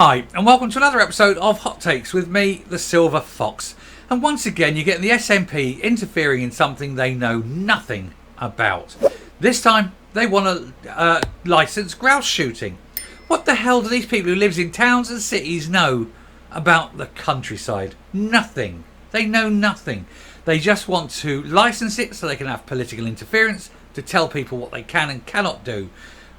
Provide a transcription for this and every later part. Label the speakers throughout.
Speaker 1: Hi, and welcome to another episode of Hot Takes with me, the Silver Fox. And once again, you're getting the SNP interfering in something they know nothing about. This time, they want to license grouse shooting. What the hell do these people who live in towns and cities know about the countryside? Nothing. They know nothing. They just want to license it so they can have political interference to tell people what they can and cannot do.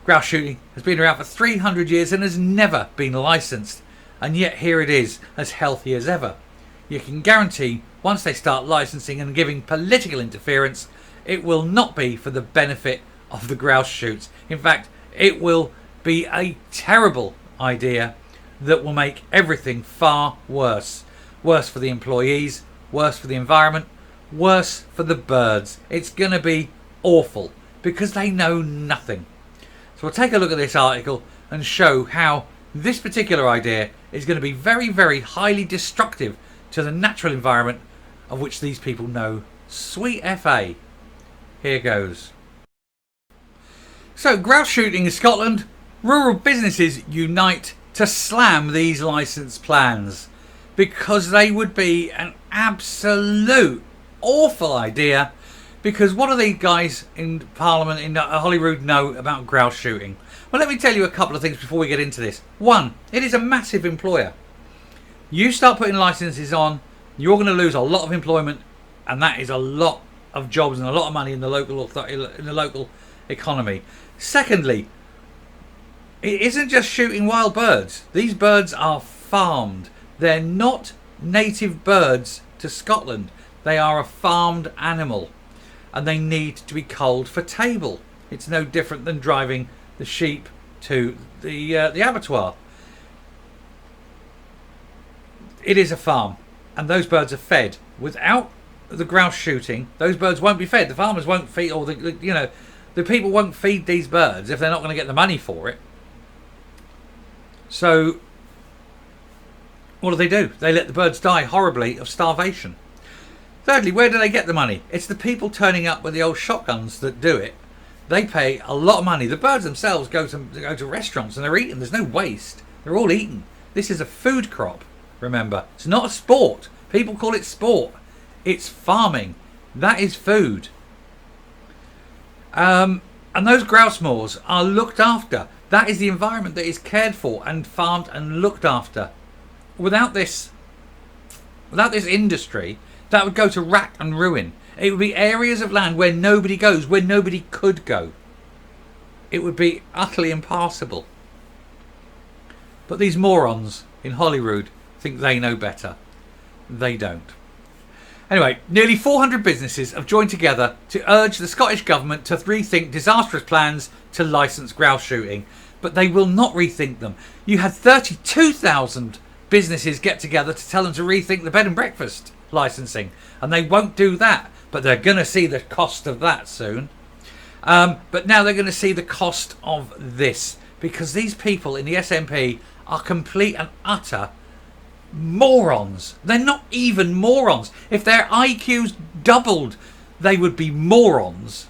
Speaker 1: Grouse shooting has been around for 300 years and has never been licensed, and yet here it is, as healthy as ever. You can guarantee once they start licensing and giving political interference, it will not be for the benefit of the grouse shoots. In fact, it will be a terrible idea that will make everything far worse. Worse for the employees, worse for the environment, worse for the birds. It's going to be awful because they know nothing. So we'll take a look at this article and show how this particular idea is going to be very, very highly destructive to the natural environment of which these people know sweet FA. Here goes. So, grouse shooting in Scotland. Rural businesses unite to slam these licence plans because they would be an absolute awful idea. Because what do these guys in Parliament in Holyrood know about grouse shooting? Well, let me tell you a couple of things before we get into this. One, it is a massive employer. You start putting licences on, you're going to lose a lot of employment, and that is a lot of jobs and a lot of money in the local economy. Secondly, it isn't just shooting wild birds. These birds are farmed. They're not native birds to Scotland. They are a farmed animal. And they need to be culled for table. It's no different than driving the sheep to the abattoir. It is a farm, and those birds are fed. Without the grouse shooting, those birds won't be fed. The farmers won't feed, or the people won't feed these birds if they're not going to get the money for it. So, what do? They let the birds die horribly of starvation. Thirdly, where do they get the money? It's the people turning up with the old shotguns that do it. They pay a lot of money. The birds themselves go to restaurants and they're eaten. There's no waste. They're all eaten. This is a food crop, remember. It's not a sport. People call it sport. It's farming. That is food. And those grouse moors are looked after. That is the environment that is cared for and farmed and looked after. Without this industry, that would go to rack and ruin. It would be areas of land where nobody goes, where nobody could go. It would be utterly impassable. But these morons in Holyrood think they know better. They don't. Anyway, nearly 400 businesses have joined together to urge the Scottish Government to rethink disastrous plans to licence grouse shooting. But they will not rethink them. You had 32,000 businesses get together to tell them to rethink the bed and breakfast licensing, and they won't do that, but they're going to see the cost of that soon. But now they're going to see the cost of this, because these people in the SNP are complete and utter morons. They're not even morons. If their IQs doubled, they would be morons.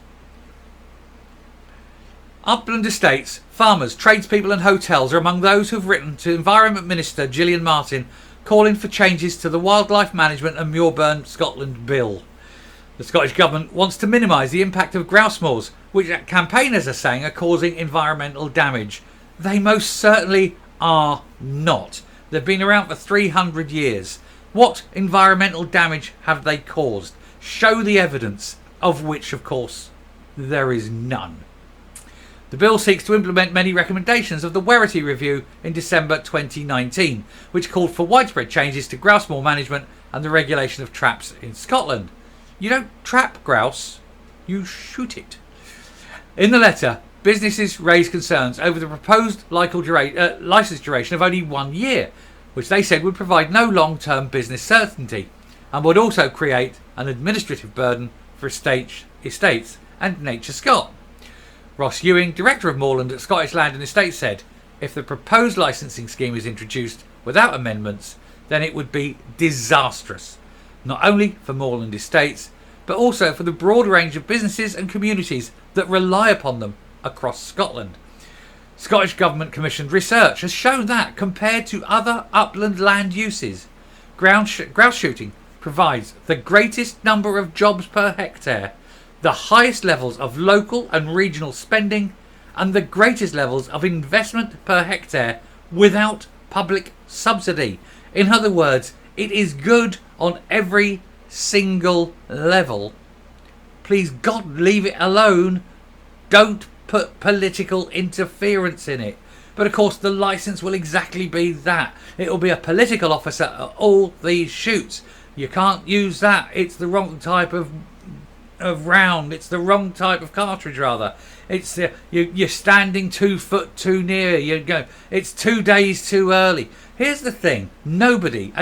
Speaker 1: Upland estates, farmers, tradespeople and hotels are among those who've written to Environment Minister Gillian Martin calling for changes to the Wildlife Management and Moorland Scotland Bill. The Scottish Government wants to minimise the impact of grouse moors, which campaigners are saying are causing environmental damage. They most certainly are not. They've been around for 300 years. What environmental damage have they caused? Show the evidence, of which, of course, there is none. The bill seeks to implement many recommendations of the Werrity Review in December 2019, which called for widespread changes to grouse moor management and the regulation of traps in Scotland. You don't trap grouse, you shoot it. In the letter, businesses raised concerns over the proposed licence duration of only 1 year, which they said would provide no long-term business certainty and would also create an administrative burden for estates and Nature Scot. Ross Ewing, Director of Moorland at Scottish Land and Estates, said, if the proposed licensing scheme is introduced without amendments, then it would be disastrous, not only for Moorland Estates, but also for the broad range of businesses and communities that rely upon them across Scotland. Scottish Government commissioned research has shown that, compared to other upland land uses, grouse shooting provides the greatest number of jobs per hectare, the highest levels of local and regional spending, and the greatest levels of investment per hectare without public subsidy. In other words, it is good on every single level. Please God, leave it alone. Don't put political interference in it. But of course the licence will exactly be that. It will be a political officer at all these shoots. You can't use that. It's the wrong type of round. It's the wrong type of cartridge, rather. It's you're standing 2 foot too near. You go. It's 2 days too early. Here's the thing: nobody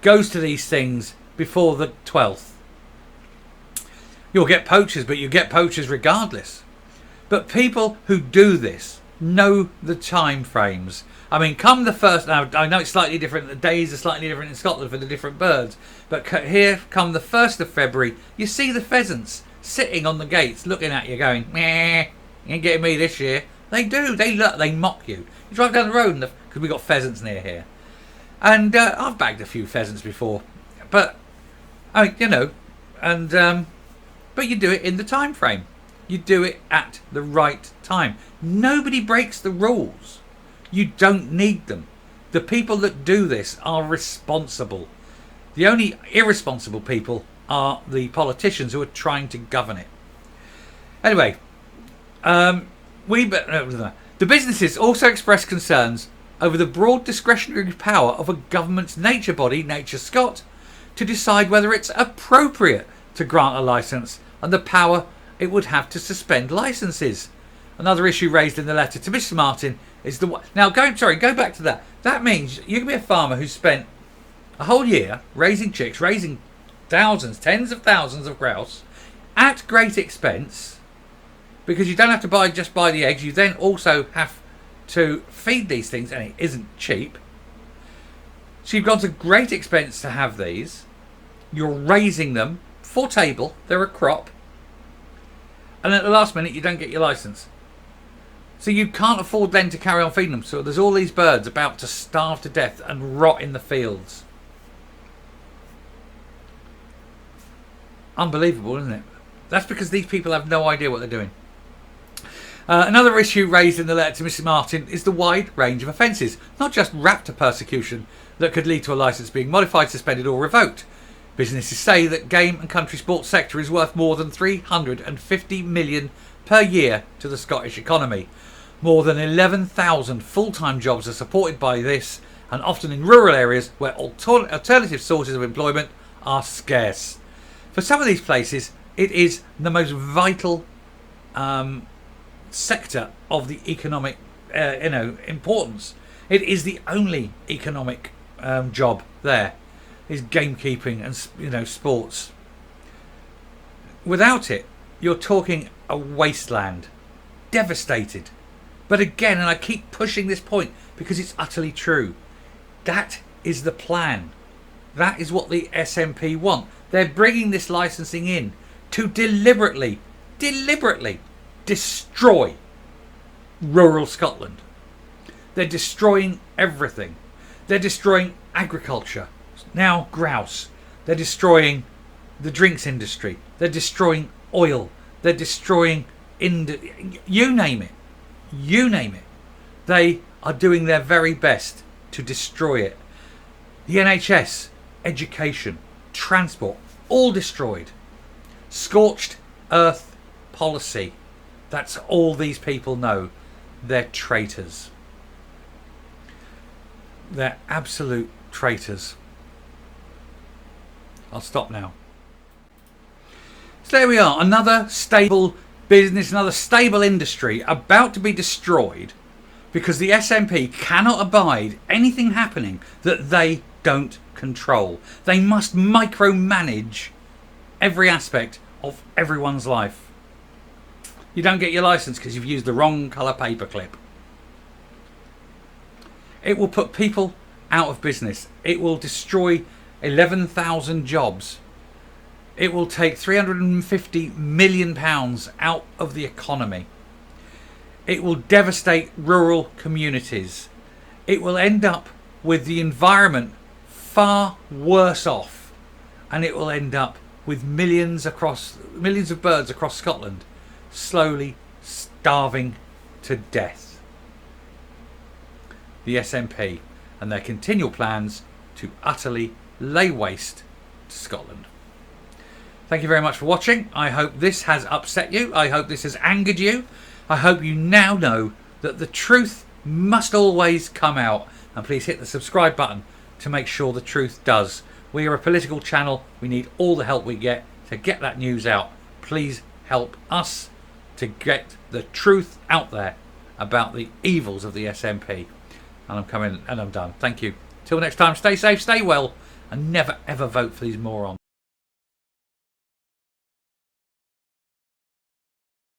Speaker 1: goes to these things before the 12th. You'll get poachers, but you get poachers regardless. But people who do this know the time frames. I mean, come the first. Now I know it's slightly different. The days are slightly different in Scotland for the different birds. But here, come the 1st of February, you see the pheasants sitting on the gates, looking at you, going, "Meh, you ain't getting me this year." They do. They look. They mock you. You drive down the road, because we've got pheasants near here, and I've bagged a few pheasants before. But I mean, but you do it in the time frame. You do it at the right time. Nobody breaks the rules. You don't need them. The people that do this are responsible. The only irresponsible people are the politicians who are trying to govern it. Anyway, the businesses also expressed concerns over the broad discretionary power of a government's nature body, Nature Scot, to decide whether it's appropriate to grant a licence, and the power it would have to suspend licences. Another issue raised in the letter to Mr. Martin is go back to that. That means you can be a farmer who spent a whole year raising chicks, raising tens of thousands of grouse at great expense, because you don't have to just buy the eggs. You then also have to feed these things, and it isn't cheap. So you've gone to great expense to have these. You're raising them for table. They're a crop. And at the last minute, you don't get your licence. So you can't afford then to carry on feeding them. So there's all these birds about to starve to death and rot in the fields. Unbelievable, isn't it? That's because these people have no idea what they're doing. Another issue raised in the letter to Mr. Martin is the wide range of offences, not just raptor persecution, that could lead to a licence being modified, suspended or revoked. Businesses say that game and country sports sector is worth more than 350 million per year to the Scottish economy. More than 11,000 full-time jobs are supported by this, and often in rural areas where alternative sources of employment are scarce. For some of these places, it is the most vital sector of the economic importance. It is the only economic job there, is gamekeeping and sports. Without it, you're talking a wasteland, devastated. But again, and I keep pushing this point because it's utterly true, that is the plan. That is what the SNP want. They're bringing this licensing in to deliberately destroy rural Scotland. They're destroying everything. They're destroying agriculture. Now grouse. They're destroying the drinks industry. They're destroying oil. They're destroying you name it. You name it. They are doing their very best to destroy it. The NHS, education, transport, all destroyed. Scorched earth policy. That's all these people know. They're traitors. They're absolute traitors. I'll stop now. So there we are. Another stable business, another stable industry about to be destroyed because the SNP cannot abide anything happening that they don't control. They must micromanage every aspect of everyone's life. You don't get your license because you've used the wrong colour paperclip. It will put people out of business. It will destroy 11,000 jobs. It will take £350 million out of the economy. It will devastate rural communities. It will end up with the environment far worse off, and it will end up with millions of birds across Scotland slowly starving to death. The SNP and their continual plans to utterly lay waste to Scotland. Thank you very much for watching. I hope this has upset you. I hope this has angered you. I hope you now know that the truth must always come out. And please hit the subscribe button to make sure the truth does. We are a political channel. We need all the help we get to get that news out. Please help us to get the truth out there about the evils of the SNP. And I'm coming and I'm done. Thank you. Till next time, stay safe, stay well, and never ever vote for these morons.